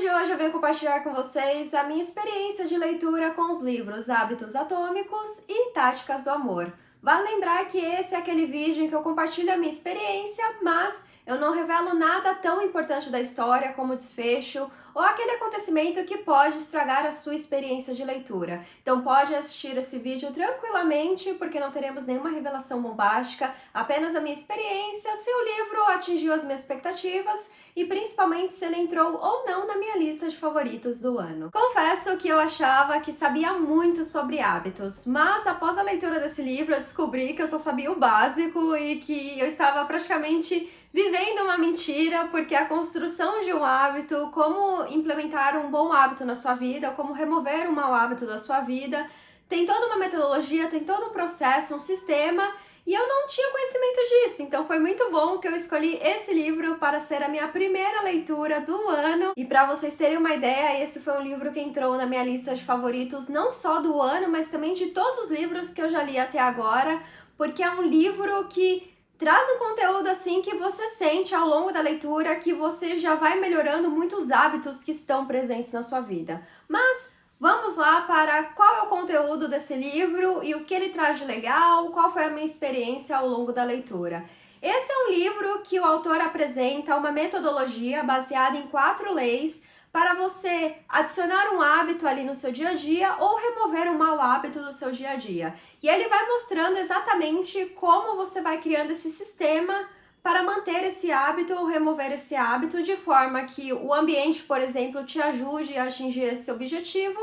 de hoje eu venho compartilhar com vocês a minha experiência de leitura com os livros Hábitos Atômicos e Táticas do Amor. Vale lembrar que esse é aquele vídeo em que eu compartilho a minha experiência, mas eu não revelo nada tão importante da história como o desfecho ou aquele acontecimento que pode estragar a sua experiência de leitura. Então pode assistir esse vídeo tranquilamente, porque não teremos nenhuma revelação bombástica, apenas a minha experiência, se o livro atingiu as minhas expectativas e principalmente se ele entrou ou não na minha lista de favoritos do ano. Confesso que eu achava que sabia muito sobre hábitos, mas após a leitura desse livro eu descobri que eu só sabia o básico e que eu estava praticamente vivendo uma mentira, porque a construção de um hábito, como implementar um bom hábito na sua vida, como remover um mau hábito da sua vida, tem toda uma metodologia, tem todo um processo, um sistema, e eu não tinha conhecimento disso, então foi muito bom que eu escolhi esse livro para ser a minha primeira leitura do ano. E para vocês terem uma ideia, esse foi um livro que entrou na minha lista de favoritos não só do ano, mas também de todos os livros que eu já li até agora, porque é um livro que traz um conteúdo assim que você sente ao longo da leitura que você já vai melhorando muitos hábitos que estão presentes na sua vida. Mas vamos lá para qual é o conteúdo desse livro e o que ele traz de legal, qual foi a minha experiência ao longo da leitura. Esse é um livro que o autor apresenta uma metodologia baseada em 4 leis para você adicionar um hábito ali no seu dia a dia ou remover um mau hábito do seu dia a dia. E ele vai mostrando exatamente como você vai criando esse sistema para manter esse hábito ou remover esse hábito de forma que o ambiente, por exemplo, te ajude a atingir esse objetivo,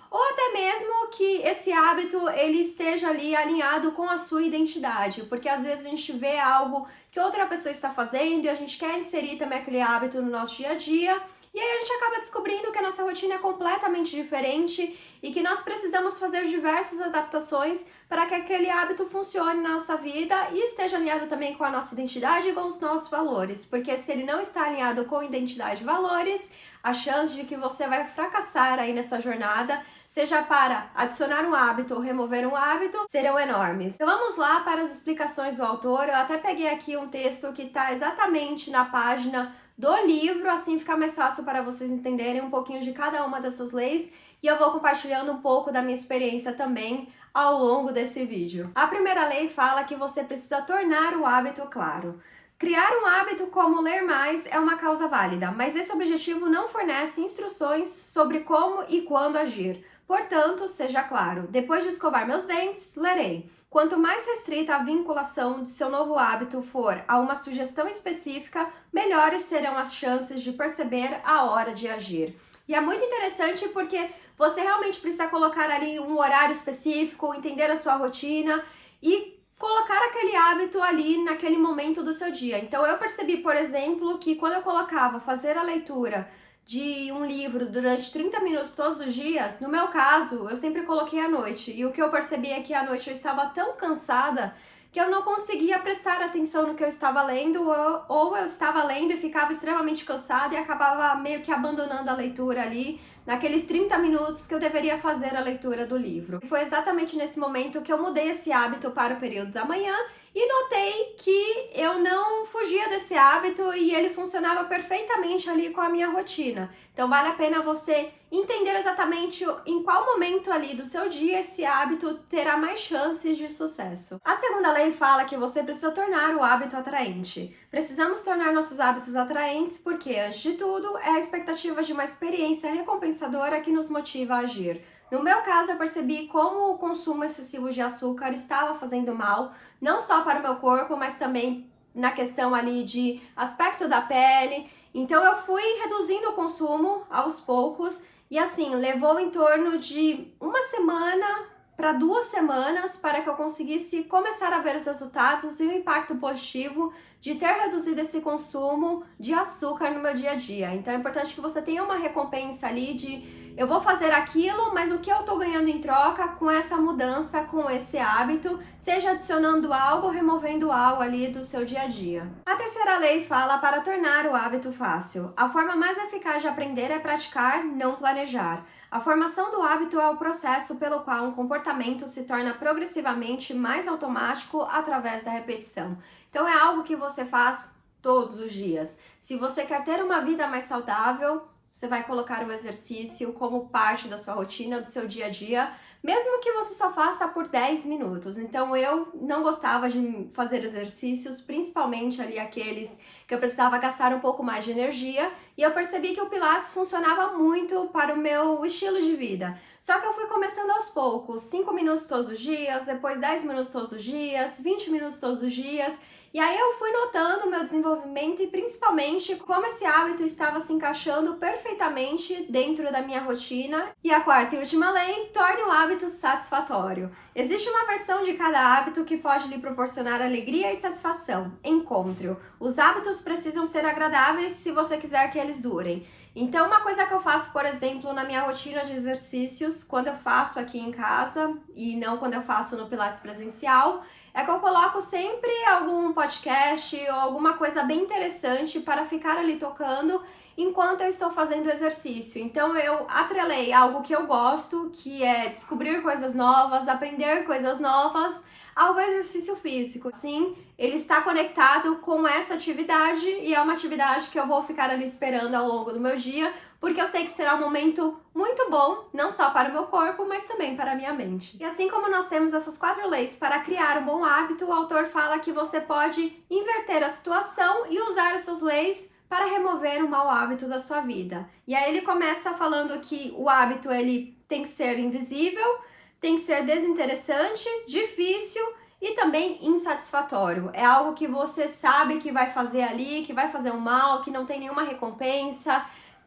ou até mesmo que esse hábito ele esteja ali alinhado com a sua identidade, porque às vezes a gente vê algo que outra pessoa está fazendo e a gente quer inserir também aquele hábito no nosso dia a dia, e aí a gente acaba descobrindo que a nossa rotina é completamente diferente e que nós precisamos fazer diversas adaptações para que aquele hábito funcione na nossa vida e esteja alinhado também com a nossa identidade e com os nossos valores, porque se ele não está alinhado com identidade e valores, a chance de que você vai fracassar aí nessa jornada, seja para adicionar um hábito ou remover um hábito, serão enormes. Então vamos lá para as explicações do autor. Eu até peguei aqui um texto que está exatamente na página do livro, assim fica mais fácil para vocês entenderem um pouquinho de cada uma dessas leis, e eu vou compartilhando um pouco da minha experiência também ao longo desse vídeo. A primeira lei fala que você precisa tornar o hábito claro. Criar um hábito como ler mais é uma causa válida, mas esse objetivo não fornece instruções sobre como e quando agir. Portanto, seja claro, depois de escovar meus dentes, lerei. Quanto mais restrita a vinculação de seu novo hábito for a uma sugestão específica, melhores serão as chances de perceber a hora de agir. E é muito interessante porque você realmente precisa colocar ali um horário específico, entender a sua rotina e colocar aquele hábito ali naquele momento do seu dia. Então eu percebi, por exemplo, que quando eu colocava fazer a leitura de um livro durante 30 minutos todos os dias, no meu caso, eu sempre coloquei à noite. E o que eu percebi é que à noite eu estava tão cansada que eu não conseguia prestar atenção no que eu estava lendo, ou eu estava lendo e ficava extremamente cansada e acabava meio que abandonando a leitura ali, naqueles 30 minutos que eu deveria fazer a leitura do livro. E foi exatamente nesse momento que eu mudei esse hábito para o período da manhã e notei que eu não fugia desse hábito e ele funcionava perfeitamente ali com a minha rotina. Então vale a pena você entender exatamente em qual momento ali do seu dia esse hábito terá mais chances de sucesso. A segunda lei fala que você precisa tornar o hábito atraente. Precisamos tornar nossos hábitos atraentes porque, antes de tudo, é a expectativa de uma experiência recompensadora que nos motiva a agir. No meu caso, eu percebi como o consumo excessivo de açúcar estava fazendo mal, não só para o meu corpo, mas também na questão ali de aspecto da pele. Então eu fui reduzindo o consumo aos poucos e assim, levou em torno de 1 semana para 2 semanas para que eu conseguisse começar a ver os resultados e o impacto positivo de ter reduzido esse consumo de açúcar no meu dia a dia. Então é importante que você tenha uma recompensa ali de eu vou fazer aquilo, mas o que eu tô ganhando em troca com essa mudança, com esse hábito, seja adicionando algo ou removendo algo ali do seu dia a dia. A terceira lei fala para tornar o hábito fácil. A forma mais eficaz de aprender é praticar, não planejar. A formação do hábito é o processo pelo qual um comportamento se torna progressivamente mais automático através da repetição. Então é algo que você faz todos os dias. Se você quer ter uma vida mais saudável, você vai colocar o exercício como parte da sua rotina, do seu dia a dia, mesmo que você só faça por 10 minutos. Então eu não gostava de fazer exercícios, principalmente ali aqueles que eu precisava gastar um pouco mais de energia, e eu percebi que o Pilates funcionava muito para o meu estilo de vida. Só que eu fui começando aos poucos, 5 minutos todos os dias, depois 10 minutos todos os dias, 20 minutos todos os dias, e aí eu fui notando o meu desenvolvimento e principalmente como esse hábito estava se encaixando perfeitamente dentro da minha rotina. E a quarta e última lei, torne o hábito satisfatório. Existe uma versão de cada hábito que pode lhe proporcionar alegria e satisfação. Encontre-o. Os hábitos precisam ser agradáveis se você quiser que eles durem. Então, uma coisa que eu faço, por exemplo, na minha rotina de exercícios, quando eu faço aqui em casa e não quando eu faço no Pilates presencial, é que eu coloco sempre algum podcast ou alguma coisa bem interessante para ficar ali tocando enquanto eu estou fazendo exercício. Então eu atrelei algo que eu gosto, que é descobrir coisas novas, aprender coisas novas, ao exercício físico. Sim, ele está conectado com essa atividade e é uma atividade que eu vou ficar ali esperando ao longo do meu dia, porque eu sei que será um momento muito bom, não só para o meu corpo, mas também para a minha mente. E assim como nós temos essas 4 leis para criar um bom hábito, o autor fala que você pode inverter a situação e usar essas leis para remover um mau hábito da sua vida. E aí ele começa falando que o hábito ele tem que ser invisível, tem que ser desinteressante, difícil e também insatisfatório. É algo que você sabe que vai fazer ali, que vai fazer um mal, que não tem nenhuma recompensa.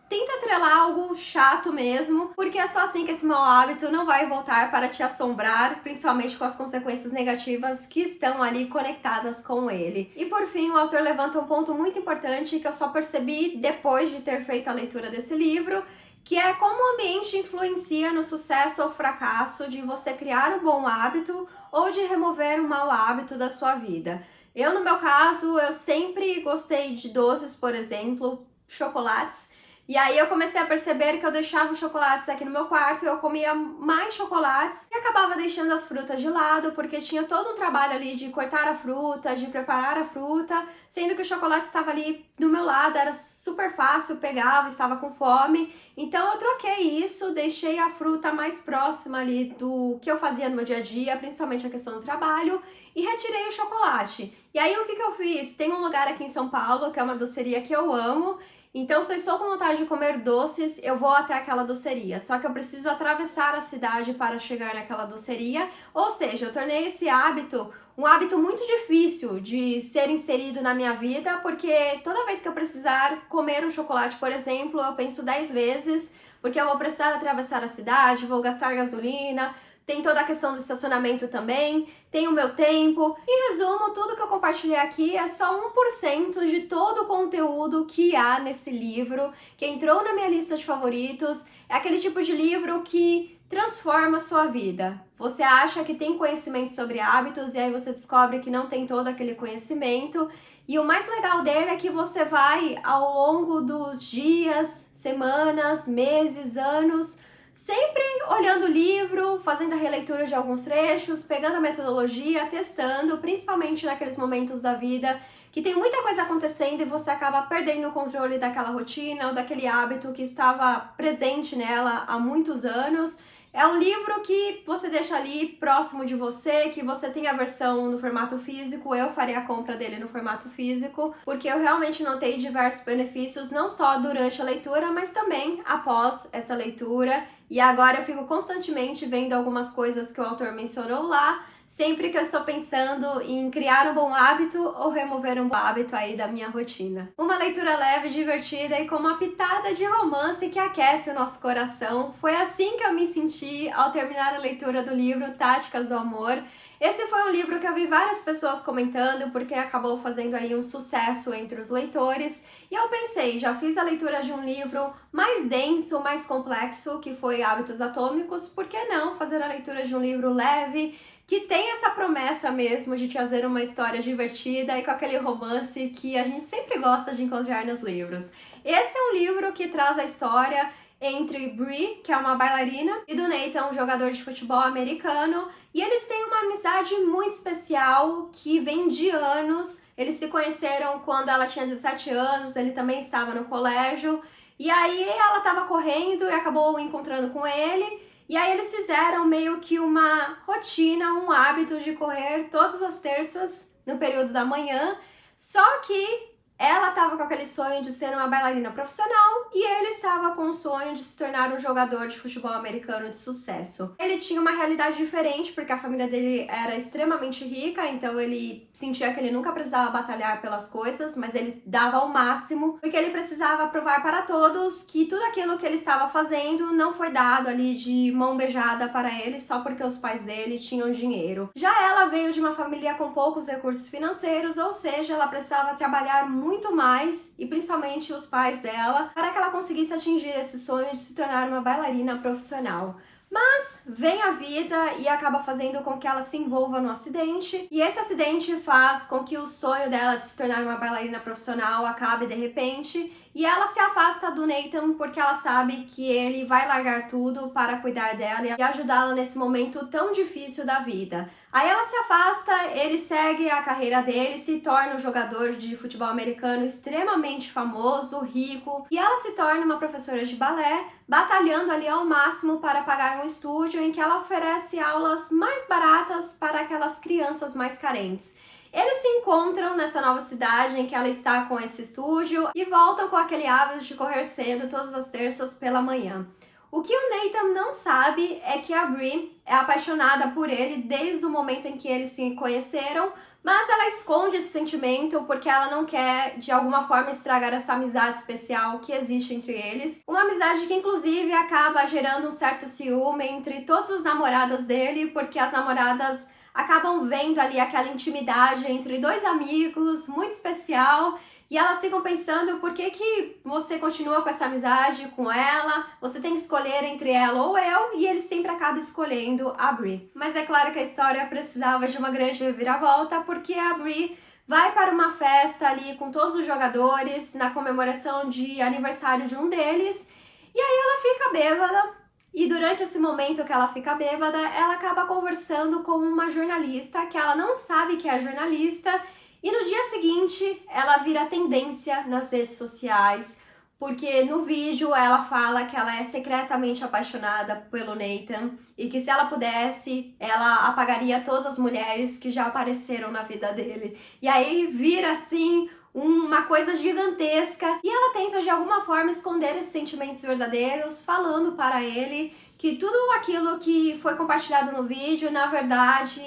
Tenta atrelar algo chato mesmo, porque é só assim que esse mau hábito não vai voltar para te assombrar, principalmente com as consequências negativas que estão ali conectadas com ele. E por fim, o autor levanta um ponto muito importante que eu só percebi depois de ter feito a leitura desse livro, que é como o ambiente influencia no sucesso ou fracasso de você criar um bom hábito ou de remover um mau hábito da sua vida. Eu, no meu caso, eu sempre gostei de doces, por exemplo, chocolates. E aí eu comecei a perceber que eu deixava os chocolates aqui no meu quarto, eu comia mais chocolates e acabava deixando as frutas de lado, porque tinha todo um trabalho ali de cortar a fruta, de preparar a fruta, sendo que o chocolate estava ali do meu lado, era super fácil, eu pegava, estava com fome. Então eu troquei isso, deixei a fruta mais próxima ali do que eu fazia no meu dia a dia, principalmente a questão do trabalho, e retirei o chocolate. E aí o que eu fiz? Tem um lugar aqui em São Paulo, que é uma doceria que eu amo. Então, se eu estou com vontade de comer doces, eu vou até aquela doceria. Só que eu preciso atravessar a cidade para chegar naquela doceria. Ou seja, eu tornei esse hábito um hábito muito difícil de ser inserido na minha vida, porque toda vez que eu precisar comer um chocolate, por exemplo, eu penso 10 vezes, porque eu vou precisar atravessar a cidade, vou gastar gasolina. Tem toda a questão do estacionamento também, tem o meu tempo. Em resumo, tudo que eu compartilhei aqui é só 1% de todo o conteúdo que há nesse livro, que entrou na minha lista de favoritos. É aquele tipo de livro que transforma a sua vida. Você acha que tem conhecimento sobre hábitos e aí você descobre que não tem todo aquele conhecimento. E o mais legal dele é que você vai, ao longo dos dias, semanas, meses, anos, sempre olhando o livro, fazendo a releitura de alguns trechos, pegando a metodologia, testando, principalmente naqueles momentos da vida que tem muita coisa acontecendo e você acaba perdendo o controle daquela rotina ou daquele hábito que estava presente nela há muitos anos. É um livro que você deixa ali próximo de você, que você tem a versão no formato físico. Eu farei a compra dele no formato físico, porque eu realmente notei diversos benefícios, não só durante a leitura, mas também após essa leitura. E agora eu fico constantemente vendo algumas coisas que o autor mencionou lá, sempre que eu estou pensando em criar um bom hábito ou remover um bom hábito aí da minha rotina. Uma leitura leve, divertida e com uma pitada de romance que aquece o nosso coração. Foi assim que eu me senti ao terminar a leitura do livro Táticas do Amor. Esse foi um livro que eu vi várias pessoas comentando, porque acabou fazendo aí um sucesso entre os leitores. E eu pensei, já fiz a leitura de um livro mais denso, mais complexo, que foi Hábitos Atômicos, por que não fazer a leitura de um livro leve, que tem essa promessa mesmo de trazer uma história divertida e com aquele romance que a gente sempre gosta de encontrar nos livros. Esse é um livro que traz a história entre Brie, que é uma bailarina, e do Nathan, um jogador de futebol americano, e eles têm uma amizade muito especial que vem de anos. Eles se conheceram quando ela tinha 17 anos, ele também estava no colégio, E aí ela tava correndo e acabou encontrando com ele. E aí eles fizeram meio que uma rotina, um hábito de correr todas as terças no período da manhã. Só que ela estava com aquele sonho de ser uma bailarina profissional e ele estava com o sonho de se tornar um jogador de futebol americano de sucesso. Ele tinha uma realidade diferente porque a família dele era extremamente rica, então ele sentia que ele nunca precisava batalhar pelas coisas, mas ele dava ao máximo porque ele precisava provar para todos que tudo aquilo que ele estava fazendo não foi dado ali de mão beijada para ele só porque os pais dele tinham dinheiro. Já ela veio de uma família com poucos recursos financeiros, ou seja, ela precisava trabalhar muito mais, e principalmente os pais dela, para que ela conseguisse atingir esse sonho de se tornar uma bailarina profissional. Mas vem a vida e acaba fazendo com que ela se envolva no acidente, e esse acidente faz com que o sonho dela de se tornar uma bailarina profissional acabe de repente, e ela se afasta do Nathan porque ela sabe que ele vai largar tudo para cuidar dela e ajudá-la nesse momento tão difícil da vida. Aí ela se afasta, ele segue a carreira dele, se torna um jogador de futebol americano extremamente famoso, rico, e ela se torna uma professora de balé, batalhando ali ao máximo para pagar um estúdio em que ela oferece aulas mais baratas para aquelas crianças mais carentes. Eles se encontram nessa nova cidade em que ela está com esse estúdio e voltam com aquele hábito de correr cedo todas as terças pela manhã. O que o Nathan não sabe é que a Brie é apaixonada por ele desde o momento em que eles se conheceram, mas ela esconde esse sentimento porque ela não quer, de alguma forma, estragar essa amizade especial que existe entre eles. Uma amizade que, inclusive, acaba gerando um certo ciúme entre todas as namoradas dele, porque as namoradas acabam vendo ali aquela intimidade entre dois amigos, muito especial, e elas ficam pensando por que você continua com essa amizade com ela, você tem que escolher entre ela ou eu, e ele sempre acaba escolhendo a Brie. Mas é claro que a história precisava de uma grande reviravolta, porque a Brie vai para uma festa ali com todos os jogadores, na comemoração de aniversário de um deles, e aí ela fica bêbada. E durante esse momento que ela fica bêbada, ela acaba conversando com uma jornalista que ela não sabe que é jornalista, e no dia seguinte ela vira tendência nas redes sociais, porque no vídeo ela fala que ela é secretamente apaixonada pelo Nathan e que se ela pudesse, ela apagaria todas as mulheres que já apareceram na vida dele. E aí vira assim uma coisa gigantesca, e ela tenta de alguma forma esconder esses sentimentos verdadeiros, falando para ele que tudo aquilo que foi compartilhado no vídeo, na verdade,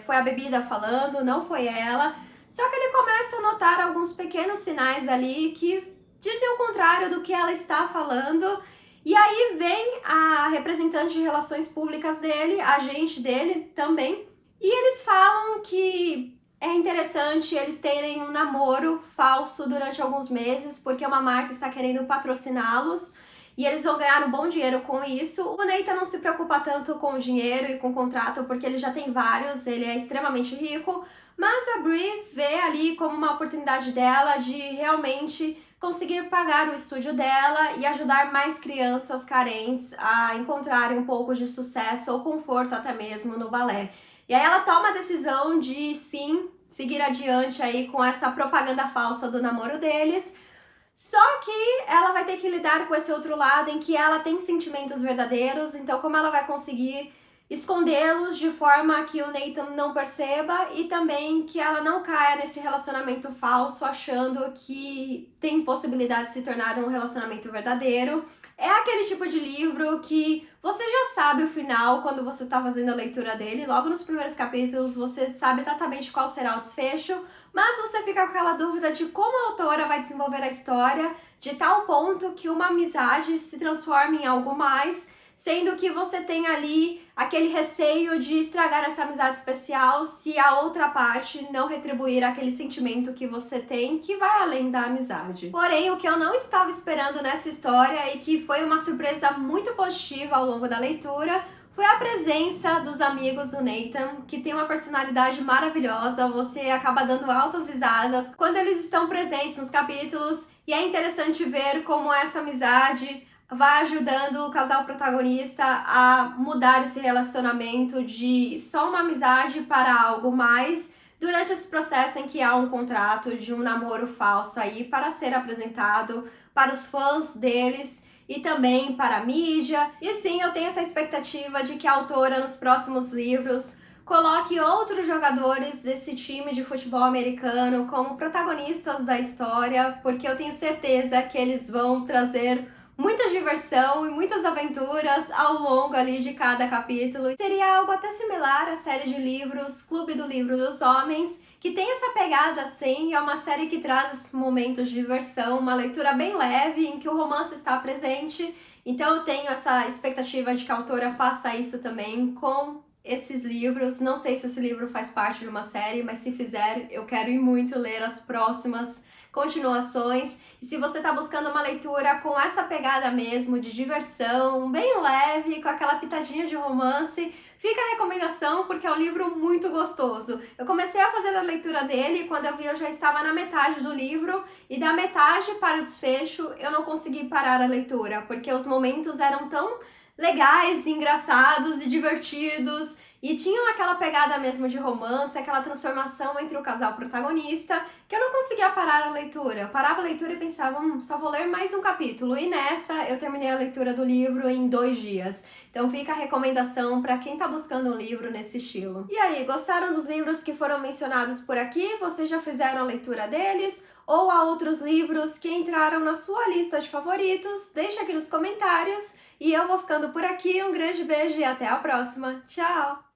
foi a bebida falando, não foi ela. Só que ele começa a notar alguns pequenos sinais ali que dizem o contrário do que ela está falando. E aí vem a representante de relações públicas dele, a agente dele também, e eles falam que é interessante eles terem um namoro falso durante alguns meses, porque uma marca está querendo patrociná-los e eles vão ganhar um bom dinheiro com isso. O Nathan não se preocupa tanto com o dinheiro e com o contrato, porque ele já tem vários, ele é extremamente rico, mas a Brie vê ali como uma oportunidade dela de realmente conseguir pagar o estúdio dela e ajudar mais crianças carentes a encontrarem um pouco de sucesso ou conforto até mesmo no balé. E aí ela toma a decisão de sim seguir adiante aí com essa propaganda falsa do namoro deles. Só que ela vai ter que lidar com esse outro lado em que ela tem sentimentos verdadeiros, então como ela vai conseguir escondê-los de forma que o Nathan não perceba e também que ela não caia nesse relacionamento falso achando que tem possibilidade de se tornar um relacionamento verdadeiro. É aquele tipo de livro que você já sabe o final quando você está fazendo a leitura dele. Logo nos primeiros capítulos você sabe exatamente qual será o desfecho, mas você fica com aquela dúvida de como a autora vai desenvolver a história de tal ponto que uma amizade se transforme em algo mais, sendo que você tem ali aquele receio de estragar essa amizade especial se a outra parte não retribuir aquele sentimento que você tem, que vai além da amizade. Porém, o que eu não estava esperando nessa história e que foi uma surpresa muito positiva ao longo da leitura foi a presença dos amigos do Nathan, que tem uma personalidade maravilhosa, você acaba dando altas risadas quando eles estão presentes nos capítulos, e é interessante ver como essa amizade vai ajudando o casal protagonista a mudar esse relacionamento de só uma amizade para algo mais durante esse processo em que há um contrato de um namoro falso aí para ser apresentado para os fãs deles e também para a mídia. E sim, eu tenho essa expectativa de que a autora, nos próximos livros, coloque outros jogadores desse time de futebol americano como protagonistas da história, porque eu tenho certeza que eles vão trazer muita diversão e muitas aventuras ao longo ali de cada capítulo. Seria algo até similar à série de livros Clube do Livro dos Homens, que tem essa pegada assim, é uma série que traz esses momentos de diversão, uma leitura bem leve em que o romance está presente. Então eu tenho essa expectativa de que a autora faça isso também com esses livros. Não sei se esse livro faz parte de uma série, mas se fizer, eu quero ir muito ler as próximas continuações. E se você está buscando uma leitura com essa pegada mesmo de diversão, bem leve, com aquela pitadinha de romance, fica a recomendação porque é um livro muito gostoso. Eu comecei a fazer a leitura dele e quando eu vi eu já estava na metade do livro e da metade para o desfecho eu não consegui parar a leitura, porque os momentos eram tão legais, engraçados e divertidos e tinham aquela pegada mesmo de romance, aquela transformação entre o casal protagonista, que eu não conseguia parar a leitura. Eu parava a leitura e pensava, só vou ler mais um capítulo. E nessa eu terminei a leitura do livro em 2 dias. Então fica a recomendação para quem está buscando um livro nesse estilo. E aí, gostaram dos livros que foram mencionados por aqui? Vocês já fizeram a leitura deles? Ou há outros livros que entraram na sua lista de favoritos? Deixa aqui nos comentários. E eu vou ficando por aqui. Um grande beijo e até a próxima. Tchau!